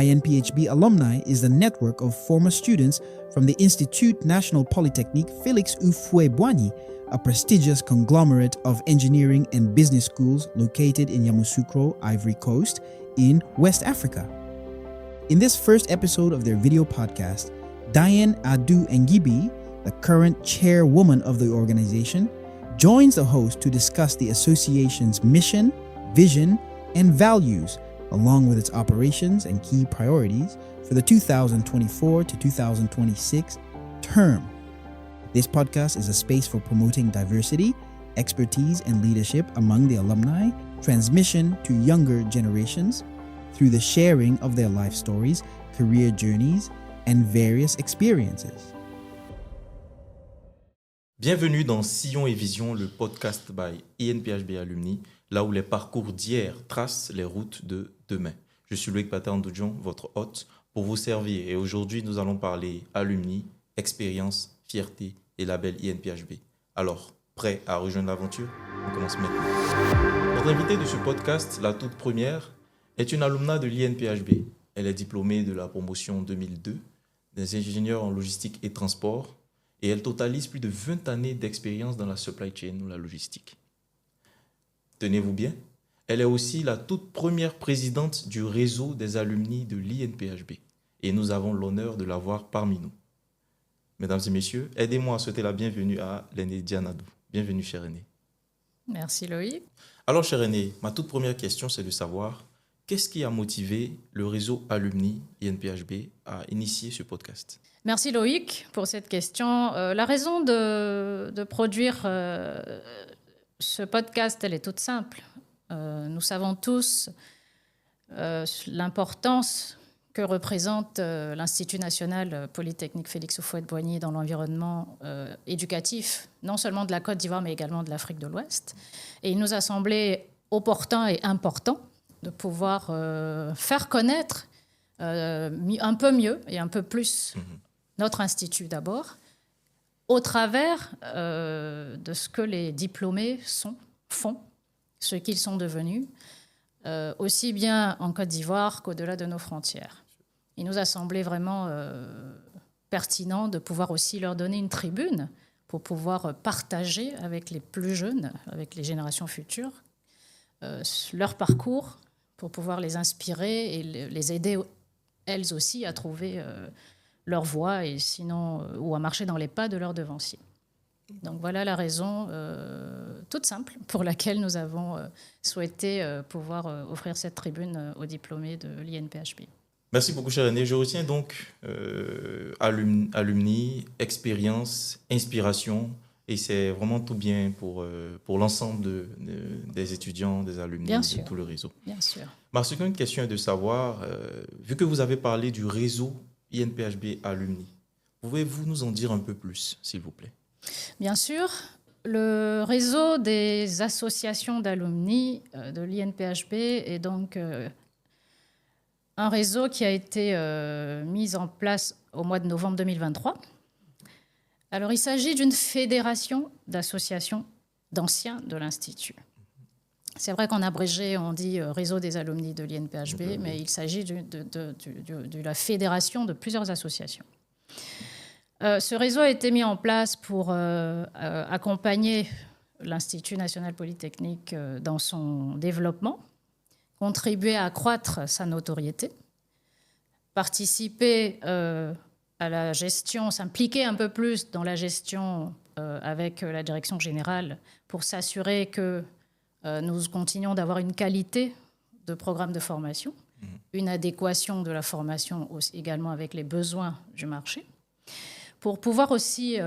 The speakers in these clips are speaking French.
INPHB Alumni is the network of former students from the Institut National Polytechnique Félix Houphouët-Boigny, a prestigious conglomerate of engineering and business schools located in Yamoussoukro, Ivory Coast, in West Africa. In this first episode of their video podcast, Diane Adu Ngibi, the current chairwoman of the organization, joins the host to discuss the association's mission, vision, and values, along with its operations and key priorities for the 2024 to 2026 term. This podcast is a space for promoting diversity, expertise, and leadership among the alumni, transmission to younger generations through the sharing of their life stories, career journeys, and various experiences. Bienvenue dans Sillon et Vision, le podcast by INPHB Alumni, là où les parcours d'hier tracent les routes de demain. Je suis Loïc Patin-Doudjon, votre hôte, pour vous servir. Et aujourd'hui, nous allons parler alumni, expérience, fierté et label INPHB. Alors, prêt à rejoindre l'aventure? On commence maintenant. Notre invitée de ce podcast, la toute première, est une alumna de l'INPHB. Elle est diplômée de la promotion 2002 des ingénieurs en logistique et transport et elle totalise plus de 20 années d'expérience dans la supply chain ou la logistique. Tenez-vous bien, elle est aussi la toute première présidente du réseau des alumni de l'INPHB et nous avons l'honneur de l'avoir parmi nous. Mesdames et messieurs, aidez-moi à souhaiter la bienvenue à l'aînée Diane Adu. Bienvenue, chère aînée. Merci Loïc. Alors, chère aînée, ma toute première question, c'est de savoir qu'est-ce qui a motivé le réseau alumni INPHB à initier ce podcast? Merci Loïc pour cette question. La raison de produire ce podcast, elle est toute simple. Nous savons tous l'importance que représente l'Institut National Polytechnique Félix Houphouët-Boigny dans l'environnement éducatif, non seulement de la Côte d'Ivoire, mais également de l'Afrique de l'Ouest. Et il nous a semblé opportun et important de pouvoir faire connaître un peu mieux et un peu plus notre institut d'abord, au travers de ce que les diplômés font, ce qu'ils sont devenus, aussi bien en Côte d'Ivoire qu'au-delà de nos frontières. Il nous a semblé vraiment pertinent de pouvoir aussi leur donner une tribune pour pouvoir partager avec les plus jeunes, avec les générations futures, leur parcours, pour pouvoir les inspirer et les aider elles aussi à trouver leur voie et sinon, ou à marcher dans les pas de leurs devanciers. Donc voilà la raison toute simple pour laquelle nous avons souhaité pouvoir offrir cette tribune aux diplômés de l'INPHB. Merci beaucoup, chère aînée. Je retiens donc alumni, expérience, inspiration, et c'est vraiment tout bien pour l'ensemble des étudiants, des alumni, de tout le réseau. Bien sûr. Ma seconde question est de savoir, vu que vous avez parlé du réseau INPHB Alumni, pouvez-vous nous en dire un peu plus, s'il vous plaît? Bien sûr. Le réseau des associations d'alumni de l'INPHB est donc un réseau qui a été mis en place au mois de novembre 2023. Alors, il s'agit d'une fédération d'associations d'anciens de l'Institut. C'est vrai qu'en abrégé, on dit réseau des alumni de l'INPHB, mais il s'agit de la fédération de plusieurs associations. Ce réseau a été mis en place pour accompagner l'Institut National Polytechnique dans son développement, contribuer à accroître sa notoriété, participer à la gestion, s'impliquer un peu plus dans la gestion avec la direction générale pour s'assurer que nous continuons d'avoir une qualité de programme de formation, une adéquation de la formation également avec les besoins du marché, pour pouvoir aussi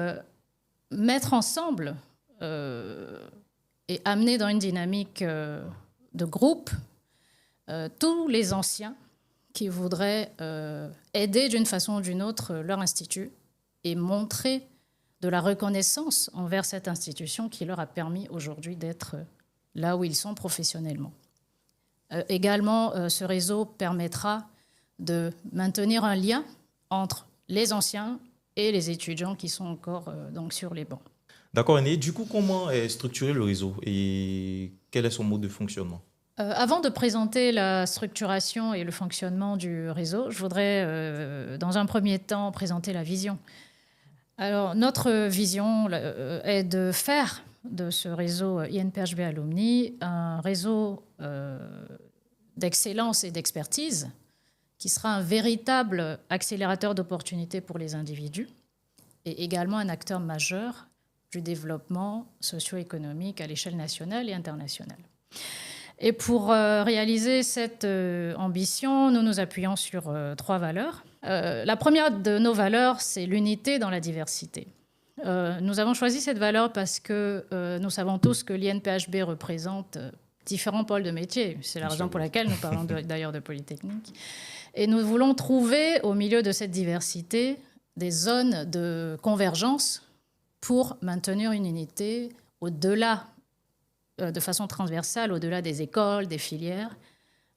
mettre ensemble et amener dans une dynamique de groupe tous les anciens qui voudraient aider d'une façon ou d'une autre leur institut et montrer de la reconnaissance envers cette institution qui leur a permis aujourd'hui d'être là où ils sont professionnellement. Également, ce réseau permettra de maintenir un lien entre les anciens et les étudiants qui sont encore donc sur les bancs. D'accord, Aîné. Du coup, comment est structuré le réseau et quel est son mode de fonctionnement? Avant de présenter la structuration et le fonctionnement du réseau, je voudrais, dans un premier temps, présenter la vision. Alors, notre vision est de faire de ce réseau INPHB Alumni un réseau d'excellence et d'expertise qui sera un véritable accélérateur d'opportunités pour les individus et également un acteur majeur du développement socio-économique à l'échelle nationale et internationale. Et pour réaliser cette ambition, nous nous appuyons sur 3 valeurs. La première de nos valeurs, c'est l'unité dans la diversité. Nous avons choisi cette valeur parce que nous savons tous que l'INPHB représente différents pôles de métier. C'est la raison pour laquelle nous parlons d'ailleurs de Polytechnique. Et nous voulons trouver au milieu de cette diversité des zones de convergence pour maintenir une unité au-delà, de façon transversale, au-delà des écoles, des filières.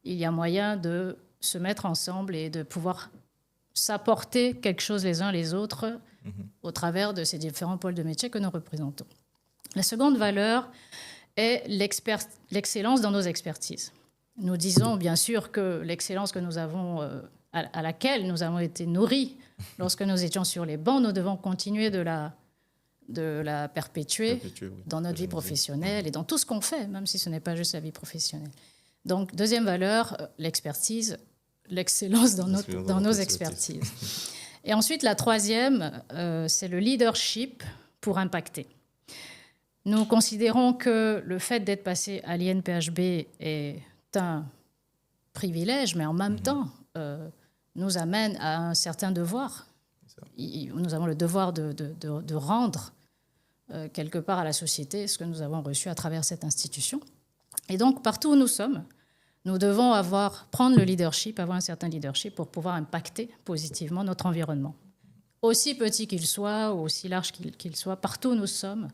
Il y a moyen de se mettre ensemble et de pouvoir s'apporter quelque chose les uns les autres au travers de ces différents pôles de métier que nous représentons. La seconde valeur est l'excellence dans nos expertises. Nous disons bien sûr que l'excellence que nous avons, à laquelle nous avons été nourris lorsque nous étions sur les bancs, nous devons continuer de la perpétuer dans notre vie professionnelle et dans tout ce qu'on fait, même si ce n'est pas juste la vie professionnelle. Donc, deuxième valeur, l'expertise, l'excellence dans nos expertises. Et ensuite, la troisième, c'est le leadership pour impacter. Nous considérons que le fait d'être passé à l'INPHB est un privilège, mais en même temps, nous amène à un certain devoir. Nous avons le devoir de rendre quelque part à la société ce que nous avons reçu à travers cette institution. Et donc, partout où nous sommes, nous devons prendre le leadership, avoir un certain leadership pour pouvoir impacter positivement notre environnement. Aussi petit qu'il soit, ou aussi large qu'il soit, partout où nous sommes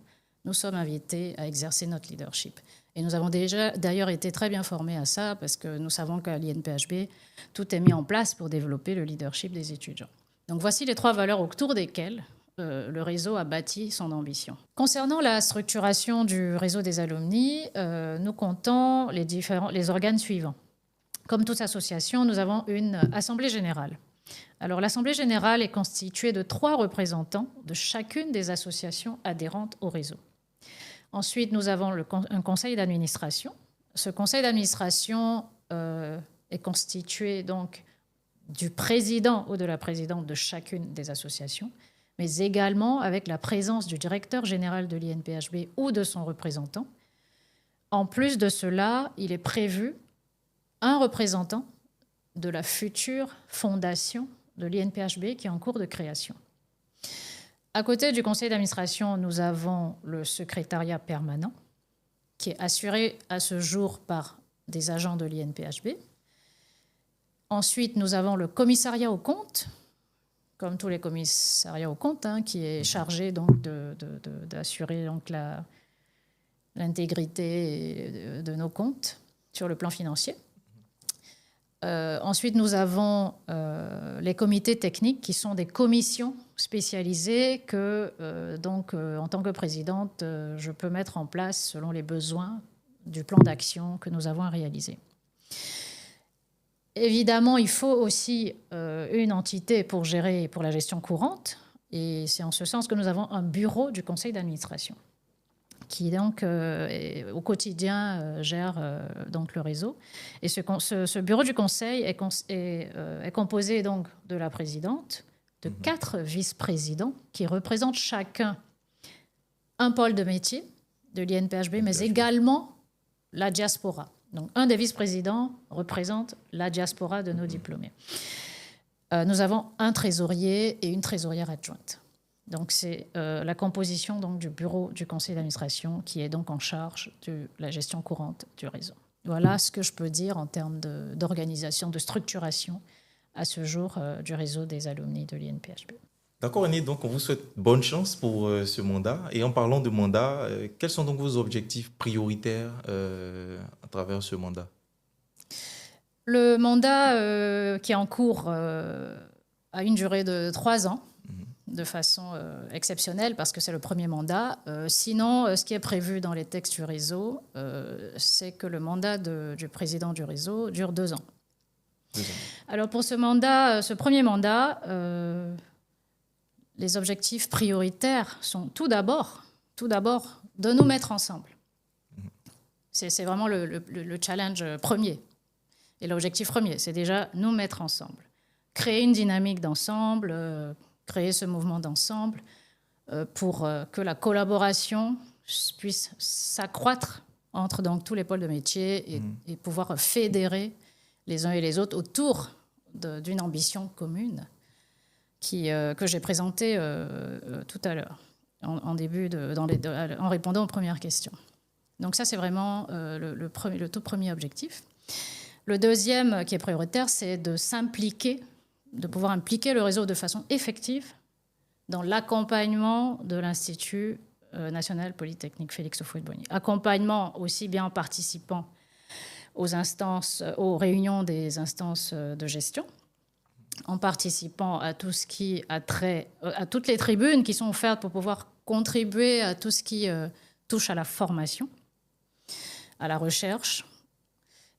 invités à exercer notre leadership. Et nous avons déjà d'ailleurs été très bien formés à ça, parce que nous savons qu'à l'INPHB, tout est mis en place pour développer le leadership des étudiants. Donc voici les 3 valeurs autour desquelles le réseau a bâti son ambition. Concernant la structuration du réseau des alumni, nous comptons les organes suivants. Comme toute association, nous avons une assemblée générale. Alors l'assemblée générale est constituée de 3 représentants de chacune des associations adhérentes au réseau. Ensuite, nous avons un conseil d'administration. Ce conseil d'administration est constitué donc du président ou de la présidente de chacune des associations, mais également avec la présence du directeur général de l'INPHB ou de son représentant. En plus de cela, il est prévu un représentant de la future fondation de l'INPHB qui est en cours de création. À côté du conseil d'administration, nous avons le secrétariat permanent qui est assuré à ce jour par des agents de l'INPHB. Ensuite, nous avons le commissariat aux comptes, comme tous les commissariats aux comptes, qui est chargé donc d'assurer donc l'intégrité de nos comptes sur le plan financier. Ensuite, nous avons les comités techniques qui sont des commissions spécialisées que, en tant que présidente, je peux mettre en place selon les besoins du plan d'action que nous avons à réaliser. Évidemment, il faut aussi une entité pour la gestion courante, et c'est en ce sens que nous avons un bureau du conseil d'administration qui donc au quotidien gère donc le réseau. Et ce bureau du conseil est composé donc de la présidente, de 4 vice-présidents qui représentent chacun un pôle de métier de l'INPHB, mais également la diaspora. Donc un des vice-présidents représente la diaspora de nos diplômés. Nous avons un trésorier et une trésorière adjointe. Donc c'est la composition donc, du bureau du conseil d'administration qui est donc en charge de la gestion courante du réseau. Voilà ce que je peux dire en termes d'organisation, de structuration à ce jour du réseau des alumni de l'INPHB. D'accord, Annie, donc on vous souhaite bonne chance pour ce mandat. Et en parlant de mandat, quels sont donc vos objectifs prioritaires à travers ce mandat? Le mandat qui est en cours a une durée de 3 ans. de façon exceptionnelle parce que c'est le premier mandat. Sinon, ce qui est prévu dans les textes du réseau, c'est que le mandat du président du réseau dure 2 ans. 2 ans. Alors pour ce premier mandat, les objectifs prioritaires sont tout d'abord de nous mettre ensemble. C'est vraiment le challenge premier. Et l'objectif premier, c'est déjà nous mettre ensemble. Créer une dynamique d'ensemble, créer ce mouvement d'ensemble pour que la collaboration puisse s'accroître entre donc, tous les pôles de métier et pouvoir fédérer les uns et les autres autour d'une ambition commune que j'ai présentée tout à l'heure, en répondant aux premières questions. Donc ça, c'est vraiment le tout premier objectif. Le deuxième qui est prioritaire, c'est de pouvoir impliquer le réseau de façon effective dans l'accompagnement de l'Institut national polytechnique Félix Houphouët-Boigny. Accompagnement aussi bien en participant aux réunions des instances de gestion, en participant à tout ce qui a trait à toutes les tribunes qui sont offertes pour pouvoir contribuer à tout ce qui touche à la formation, à la recherche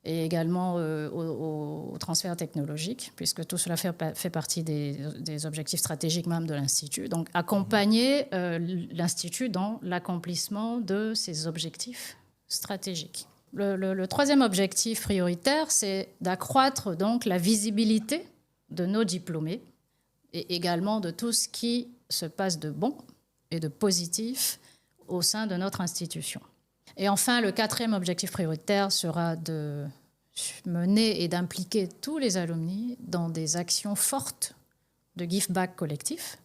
et également au transfert technologique, puisque tout cela fait partie des objectifs stratégiques même de l'Institut. Donc accompagner l'Institut dans l'accomplissement de ses objectifs stratégiques. Le troisième objectif prioritaire, c'est d'accroître donc la visibilité de nos diplômés et également de tout ce qui se passe de bon et de positif au sein de notre institution. Et enfin, le quatrième objectif prioritaire sera de mener et d'impliquer tous les alumni dans des actions fortes de give back collectif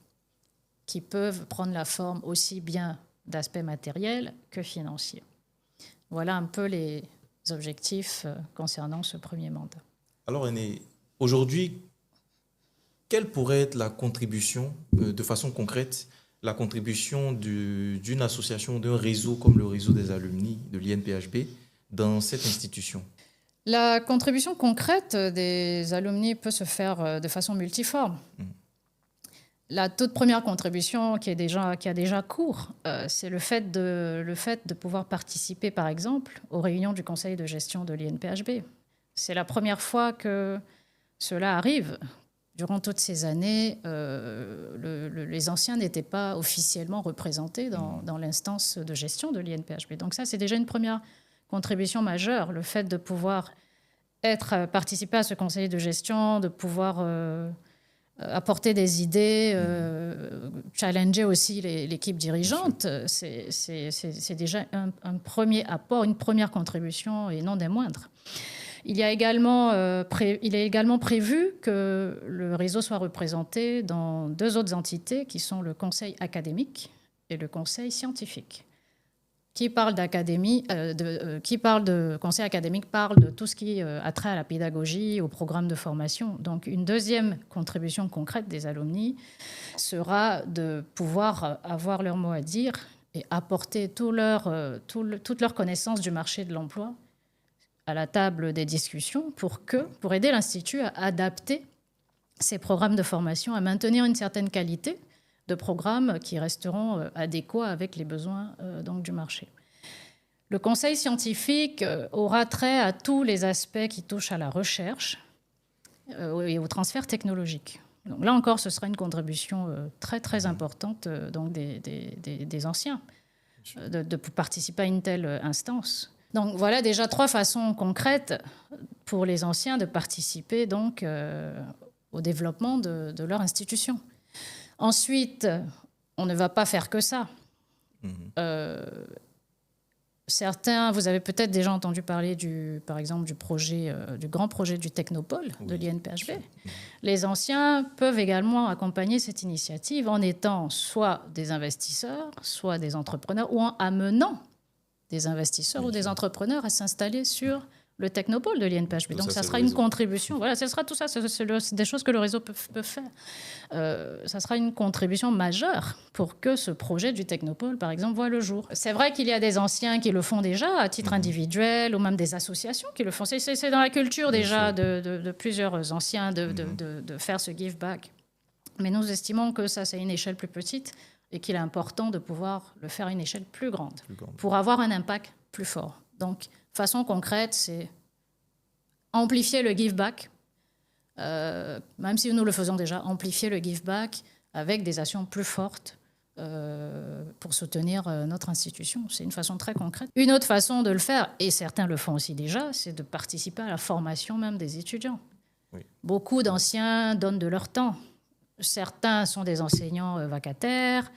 qui peuvent prendre la forme aussi bien d'aspects matériels que financiers. Voilà un peu les objectifs concernant ce premier mandat. Alors, Aîné, aujourd'hui, quelle pourrait être la contribution, de façon concrète, la contribution d'une association, d'un réseau comme le réseau des alumni de l'INPHB dans cette institution? La contribution concrète des alumni peut se faire de façon multiforme. La toute première contribution qui a déjà cours, c'est le fait de pouvoir participer, par exemple, aux réunions du conseil de gestion de l'INPHB. C'est la première fois que cela arrive. Durant toutes ces années, les anciens n'étaient pas officiellement représentés dans l'instance de gestion de l'INPHB. Donc ça, c'est déjà une première contribution majeure, le fait de pouvoir participer à ce conseil de gestion, de pouvoir apporter des idées, challenger aussi l'équipe dirigeante. C'est déjà un premier apport, une première contribution et non des moindres. Il est également prévu que le réseau soit représenté dans 2 autres entités qui sont le conseil académique et le conseil scientifique. Qui parle de conseil académique parle de tout ce qui a trait à la pédagogie, au programme de formation. Donc une deuxième contribution concrète des alumni sera de pouvoir avoir leur mot à dire et apporter toute leur connaissance du marché de l'emploi à la table des discussions pour aider l'Institut à adapter ses programmes de formation, à maintenir une certaine qualité de programmes qui resteront adéquats avec les besoins donc, du marché. Le conseil scientifique aura trait à tous les aspects qui touchent à la recherche et au transfert technologique. Donc là encore, ce sera une contribution très, très importante donc des anciens de participer à une telle instance. Donc voilà déjà 3 façons concrètes pour les anciens de participer donc, au développement de leur institution. Ensuite, on ne va pas faire que ça. Certains, vous avez peut-être déjà entendu parler par exemple du grand projet du Technopole de l'INPHB. Les anciens peuvent également accompagner cette initiative en étant soit des investisseurs, soit des entrepreneurs, ou en amenant des investisseurs ou des entrepreneurs à s'installer sur le Technopole de l'INPHB. Donc ça sera une contribution. Voilà, ce sera tout ça. C'est des choses que le réseau peut faire. Ça sera une contribution majeure pour que ce projet du Technopole, par exemple, voit le jour. C'est vrai qu'il y a des anciens qui le font déjà à titre individuel ou même des associations qui le font. C'est dans la culture déjà de plusieurs anciens de faire ce give back. Mais nous estimons que ça, c'est une échelle plus petite et qu'il est important de pouvoir le faire à une échelle plus grande pour avoir un impact plus fort. Donc, façon concrète, c'est amplifier le give back, même si nous le faisons déjà, amplifier le give back avec des actions plus fortes pour soutenir notre institution. C'est une façon très concrète. Une autre façon de le faire, et certains le font aussi déjà, c'est de participer à la formation même des étudiants. Oui. Beaucoup d'anciens donnent de leur temps. Certains sont des enseignants vacataires,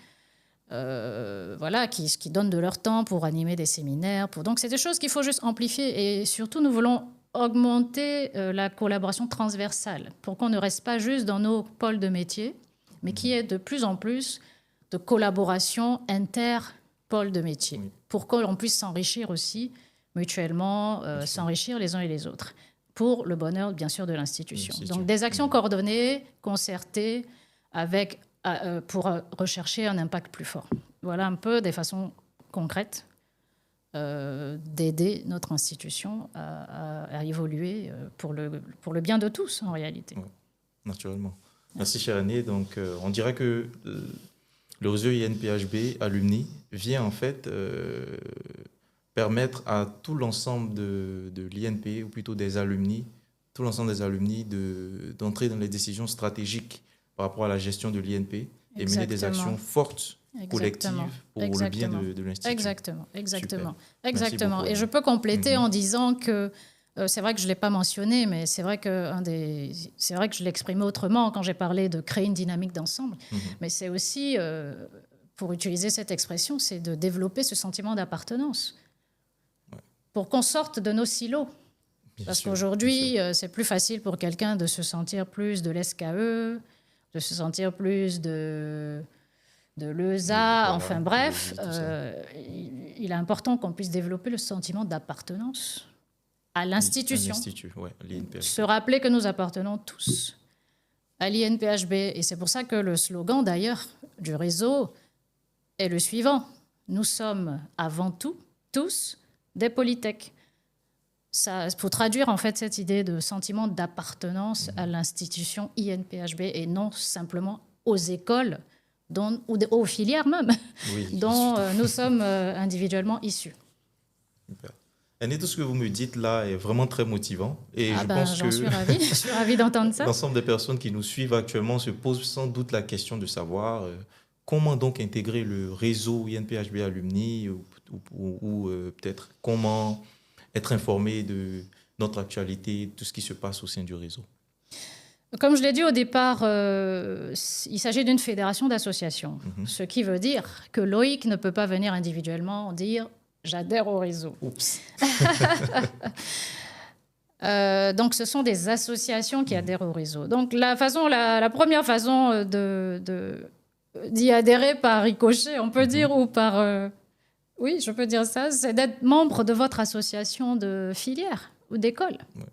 qui donnent de leur temps pour animer des séminaires. Donc, c'est des choses qu'il faut juste amplifier. Et surtout, nous voulons augmenter la collaboration transversale pour qu'on ne reste pas juste dans nos pôles de métier, mais qu'il y ait de plus en plus de collaboration inter-pôles de métier, pour qu'on puisse s'enrichir aussi mutuellement, s'enrichir les uns et les autres, pour le bonheur, bien sûr, de l'institution. Donc, des actions coordonnées, concertées, pour rechercher un impact plus fort. Voilà un peu des façons concrètes d'aider notre institution à évoluer pour le bien de tous, en réalité. Oui, naturellement. Merci, chère Annie. Donc, on dirait que le réseau INPHB Alumni vient en fait permettre à tout l'ensemble de l'INP, ou plutôt des alumni, tout l'ensemble des alumni d'entrer dans les décisions stratégiques par rapport à la gestion de l'INP et mener des actions fortes, collectives, pour le bien de l'institution. Exactement. Et je peux compléter en disant que c'est vrai que je ne l'ai pas mentionné, mais c'est vrai que je l'ai exprimé autrement quand j'ai parlé de créer une dynamique d'ensemble. Mais c'est aussi, pour utiliser cette expression, c'est de développer ce sentiment d'appartenance pour qu'on sorte de nos silos. Parce qu'aujourd'hui, c'est plus facile pour quelqu'un de se sentir plus de l'SKE, de se sentir plus de l'ESA, enfin bref. Il est important qu'on puisse développer le sentiment d'appartenance à l'institution. Se rappeler que nous appartenons tous à l'INPHB. Et c'est pour ça que le slogan, d'ailleurs, du réseau est le suivant. Nous sommes avant tout, tous, des polytechs. Ça, faut traduire en fait cette idée de sentiment d'appartenance à l'institution INPHB et non simplement aux écoles ou aux filières même dont nous sommes individuellement issus. Super. Annie, tout ce que vous me dites là est vraiment très motivant et je pense que je suis ravie d'entendre ça. L'ensemble des personnes qui nous suivent actuellement se posent sans doute la question de savoir comment donc intégrer le réseau INPHB Alumni ou peut-être comment être informé de notre actualité, tout ce qui se passe au sein du réseau. Comme je l'ai dit au départ, il s'agit d'une fédération d'associations, ce qui veut dire que Loïc ne peut pas venir individuellement dire « j'adhère au réseau ». Donc, ce sont des associations qui adhèrent au réseau. Donc, la première façon d'y adhérer par ricochet, on peut dire, ou par... oui, je peux dire ça, c'est d'être membre de votre association de filière ou d'école. Ouais.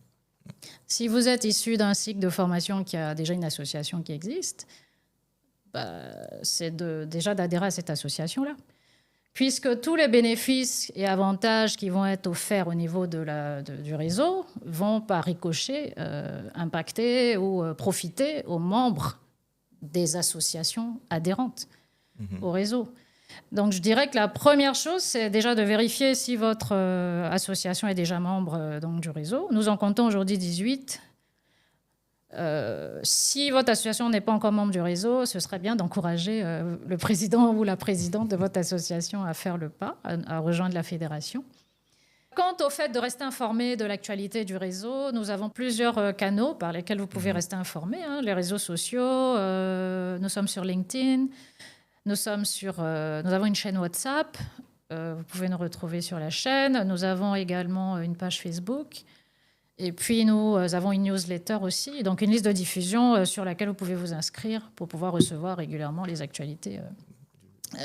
Si vous êtes issu d'un cycle de formation qui a déjà une association qui existe, c'est déjà d'adhérer à cette association-là. Puisque tous les bénéfices et avantages qui vont être offerts au niveau du réseau vont par ricochet impacter ou profiter aux membres des associations adhérentes au réseau. Donc, je dirais que la première chose, c'est déjà de vérifier si votre association est déjà membre du réseau. Nous en comptons aujourd'hui 18. Si votre association n'est pas encore membre du réseau, ce serait bien d'encourager le président ou la présidente de votre association à faire le pas, à rejoindre la fédération. Quant au fait de rester informé de l'actualité du réseau, nous avons plusieurs canaux par lesquels vous pouvez rester informé. Les réseaux sociaux, nous sommes sur LinkedIn. Nous avons une chaîne WhatsApp, vous pouvez nous retrouver sur la chaîne. Nous avons également une page Facebook. Et puis, nous avons une newsletter aussi, donc une liste de diffusion sur laquelle vous pouvez vous inscrire pour pouvoir recevoir régulièrement les actualités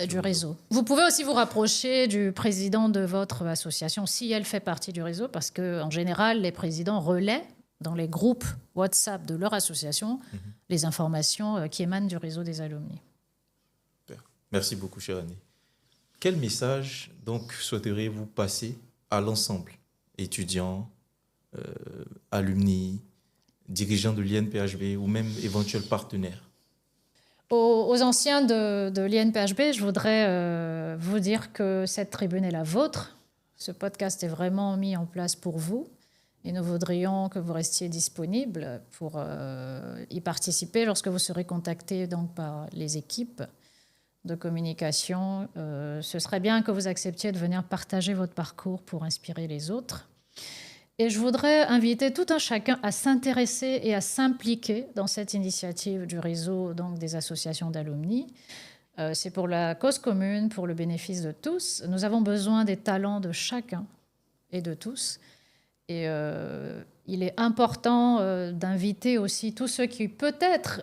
du réseau. Vous pouvez aussi vous rapprocher du président de votre association si elle fait partie du réseau, parce qu'en général, les présidents relaient dans les groupes WhatsApp de leur association les informations qui émanent du réseau des alumni. Merci beaucoup, chère Annie. Quel message donc souhaiteriez-vous passer à l'ensemble, étudiants, alumni, dirigeants de l'INPHB ou même éventuels partenaires? Aux anciens de l'INPHB, je voudrais vous dire que cette tribune est la vôtre. Ce podcast est vraiment mis en place pour vous et nous voudrions que vous restiez disponible pour y participer lorsque vous serez contacté donc, par les équipes de communication. Ce serait bien que vous acceptiez de venir partager votre parcours pour inspirer les autres. Et je voudrais inviter tout un chacun à s'intéresser et à s'impliquer dans cette initiative du réseau donc, des associations d'alumni. C'est pour la cause commune, pour le bénéfice de tous. Nous avons besoin des talents de chacun et de tous. Et il est important d'inviter aussi tous ceux qui peut-être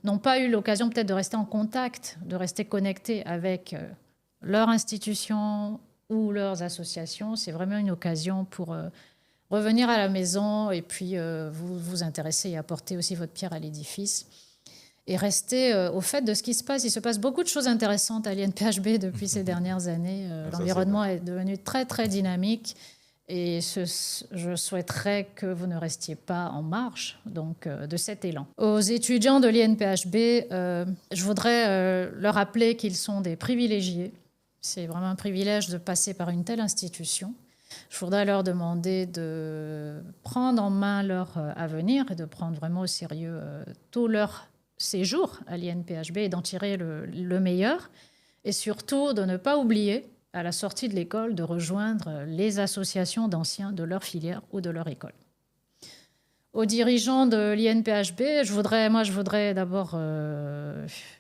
n'ont pas eu l'occasion peut-être de rester en contact, de rester connectés avec leur institution ou leurs associations. C'est vraiment une occasion pour revenir à la maison et puis vous intéresser et apporter aussi votre pierre à l'édifice et rester au fait de ce qui se passe. Il se passe beaucoup de choses intéressantes à l'INPHB depuis ces dernières années. L'environnement est devenu très, très dynamique et je souhaiterais que vous ne restiez pas en marge donc, de cet élan. Aux étudiants de l'INPHB, je voudrais leur rappeler qu'ils sont des privilégiés. C'est vraiment un privilège de passer par une telle institution. Je voudrais leur demander de prendre en main leur avenir et de prendre vraiment au sérieux tout leur séjour à l'INPHB et d'en tirer le meilleur. Et surtout, de ne pas oublier, à la sortie de l'école, de rejoindre les associations d'anciens de leur filière ou de leur école. Aux dirigeants de l'INPHB, je voudrais d'abord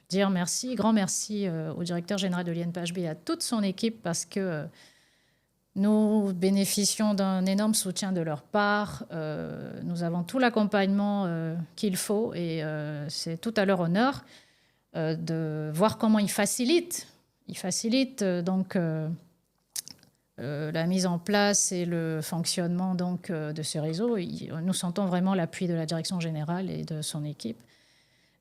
dire merci, grand merci au directeur général de l'INPHB et à toute son équipe parce que nous bénéficions d'un énorme soutien de leur part. Nous avons tout l'accompagnement qu'il faut et c'est tout à leur honneur de voir comment ils facilitent donc la mise en place et le fonctionnement donc, de ce réseau. Nous sentons vraiment l'appui de la direction générale et de son équipe.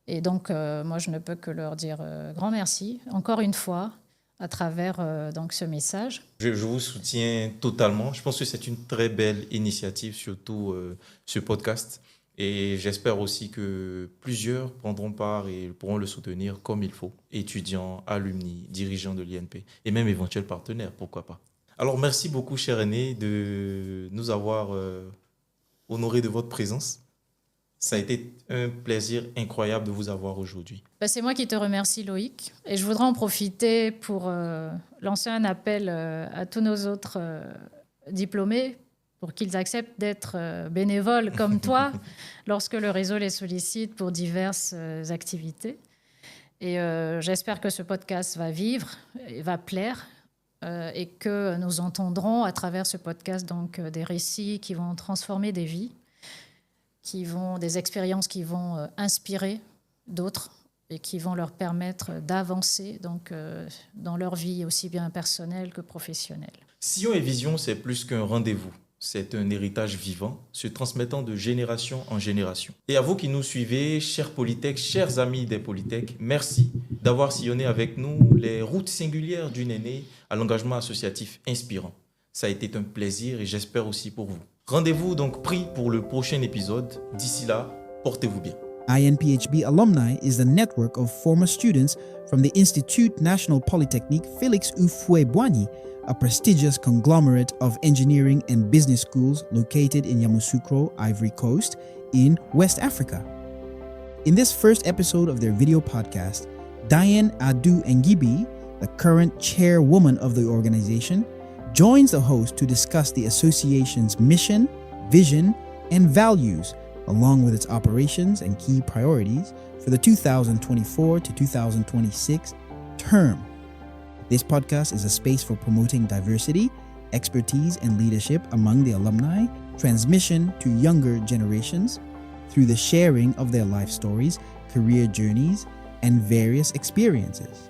Et donc, moi, je ne peux que leur dire grand merci, encore une fois, à travers donc, ce message. Je vous soutiens totalement. Je pense que c'est une très belle initiative, surtout ce podcast. Et j'espère aussi que plusieurs prendront part et pourront le soutenir comme il faut. Étudiants, alumni, dirigeants de l'INP et même éventuels partenaires, pourquoi pas. Alors, merci beaucoup, cher Aîné, de nous avoir honorés de votre présence. Ça a été un plaisir incroyable de vous avoir aujourd'hui. C'est moi qui te remercie, Loïc. Et je voudrais en profiter pour lancer un appel à tous nos autres diplômés pour qu'ils acceptent d'être bénévoles comme toi lorsque le réseau les sollicite pour diverses activités. Et j'espère que ce podcast va vivre et va plaire. Et que nous entendrons à travers ce podcast donc, des récits qui vont transformer des vies, des expériences qui vont inspirer d'autres et qui vont leur permettre d'avancer donc, dans leur vie aussi bien personnelle que professionnelle. Sillon et Vision, c'est plus qu'un rendez-vous. C'est un héritage vivant, se transmettant de génération en génération. Et à vous qui nous suivez, chers Polytech, chers amis des Polytech, merci d'avoir sillonné avec nous les routes singulières d'une aînée à l'engagement associatif inspirant. Ça a été un plaisir et j'espère aussi pour vous. Rendez-vous donc pris pour le prochain épisode. D'ici là, portez-vous bien. INPHB Alumni is the network of former students from the Institut National Polytechnique Félix Houphouët-Boigny, a prestigious conglomerate of engineering and business schools located in Yamoussoukro, Ivory Coast, in West Africa. In this first episode of their video podcast, Diane Adu Ngibi, the current chairwoman of the organization, joins the host to discuss the association's mission, vision, and values, along with its operations and key priorities for the 2024 to 2026 term. This podcast is a space for promoting diversity, expertise, and leadership among the alumni, transmission to younger generations through the sharing of their life stories, career journeys, and various experiences.